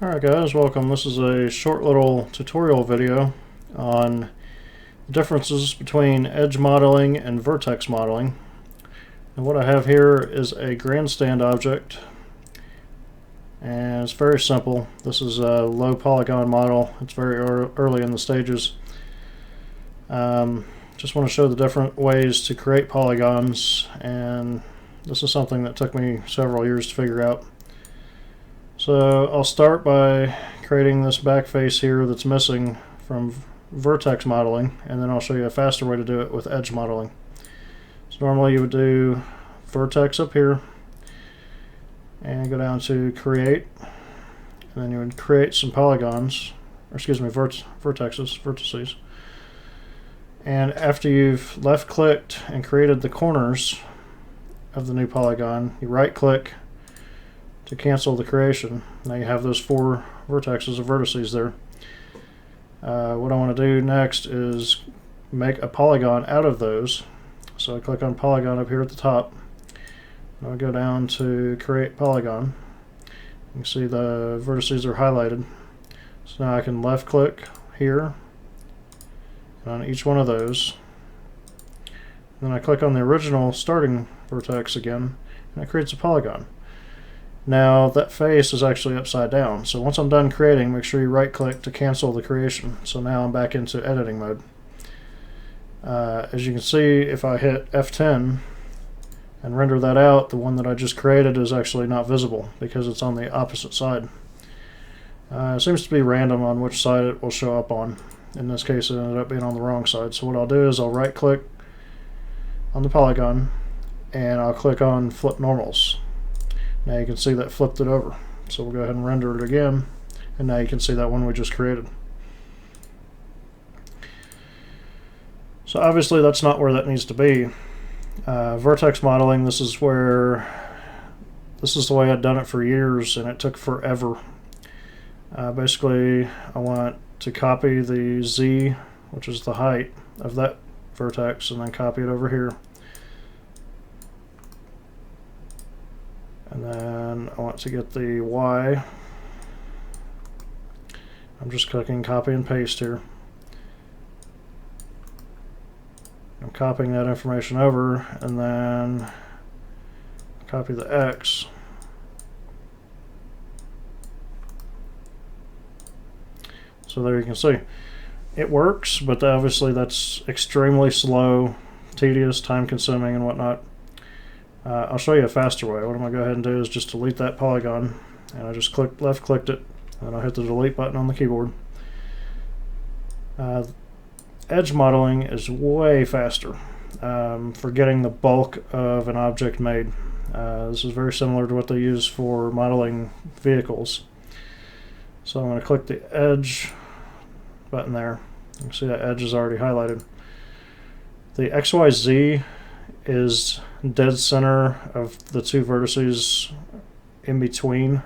Alright guys, welcome. This is a short little tutorial video on the differences between edge modeling and vertex modeling. And what I have here is a grandstand object, and it's very simple. This is a low polygon model. It's very early in the stages. Just want to show the different ways to create polygons, and this is something that took me several years to figure out. So I'll start by creating this back face here that's missing from vertex modeling, and then I'll show you a faster way to do it with edge modeling. So normally you would do vertex up here and go down to create, and then you would create some polygons, or excuse me, vertices. And after you've left clicked and created the corners of the new polygon, you right click to cancel the creation. Now you have those four vertexes or vertices there. What I want to do next is make a polygon out of those. So I click on polygon up here at the top. And I'll go down to create polygon. You can see the vertices are highlighted. So now I can left click here on each one of those. Then I click on the original starting vertex again, and it creates a polygon. Now that face is actually upside down, so once I'm done creating, make sure you right click to cancel the creation. So now I'm back into editing mode. As you can see, if I hit F10 and render that out, the one that I just created is actually not visible because it's on the opposite side. It seems to be random on which side it will show up on. In this case it ended up being on the wrong side. So what I'll do is I'll right click on the polygon and I'll click on flip normals. Now you can see that flipped it over. So we'll go ahead and render it again, and now you can see that one we just created. So obviously that's not where that needs to be. Vertex modeling, this is the way I'd done it for years, and it took forever. Basically I want to copy the Z, which is the height of that vertex, and then copy it over here. And then I want to get the Y. I'm just clicking copy and paste here. I'm copying that information over, and then copy the X. So there you can see. It works, but obviously that's extremely slow, tedious, time consuming, and whatnot. I'll show you a faster way. What I'm going to go ahead and do is just delete that polygon, and I just left clicked it, and I'll hit the delete button on the keyboard. Edge modeling is way faster for getting the bulk of an object made. This is very similar to what they use for modeling vehicles. So I'm going to click the edge button there. You can see that edge is already highlighted. The XYZ is dead center of the two vertices in between.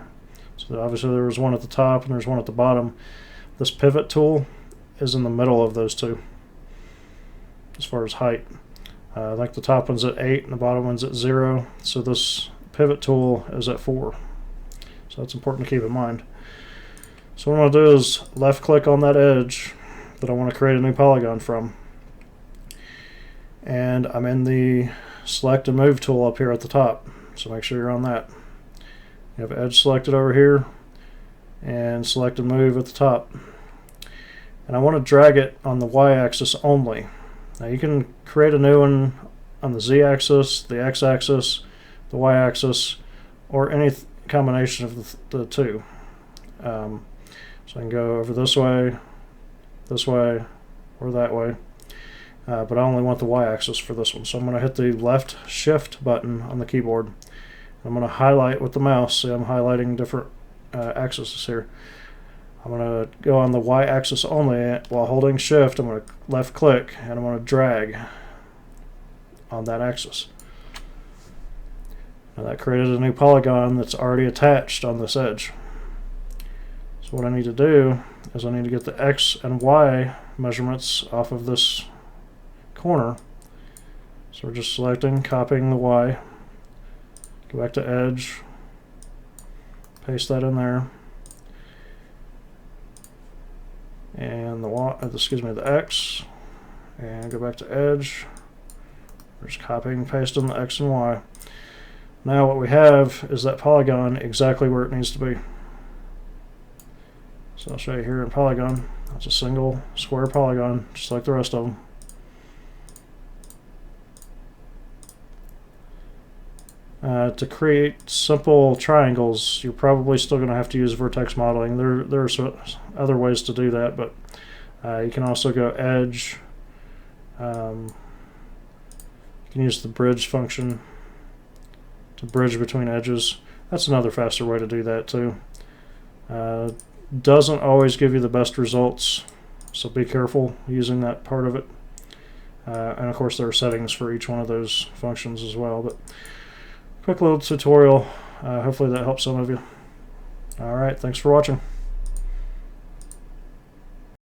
So obviously there was one at the top and there's one at the bottom. This pivot tool is in the middle of those two as far as height. I think the top one's at 8 and the bottom one's at 0. So this pivot tool is at 4. So that's important to keep in mind. So what I'm going to do is left click on that edge that I want to create a new polygon from. And I'm in the select and move tool up here at the top, so make sure you're on that. You have edge selected over here and select and move at the top, and I want to drag it on the y-axis only. Now you can create a new one on the z-axis, the x-axis, the y-axis, or any combination of the two. So I can go over this way, or that way. But I only want the y-axis for this one. So I'm going to hit the left shift button on the keyboard. I'm going to highlight with the mouse. See, I'm highlighting different axes here. I'm going to go on the y-axis only. While holding shift, I'm going to left click and I'm going to drag on that axis. Now that created a new polygon that's already attached on this edge. So what I need to do is I need to get the X and Y measurements off of this corner. So we're just selecting, copying the Y, go back to edge, paste that in there, and the X, and go back to edge. We're just copying and pasting the X and Y. Now what we have is that polygon exactly where it needs to be. So I'll show you here in polygon. That's a single square polygon, just like the rest of them. To create simple triangles, you're probably still going to have to use vertex modeling. There are other ways to do that, but you can also go edge. You can use the bridge function to bridge between edges. That's another faster way to do that too. Doesn't always give you the best results, so be careful using that part of it. And of course there are settings for each one of those functions as well. But quick little tutorial. Hopefully that helps some of you. Alright, thanks for watching.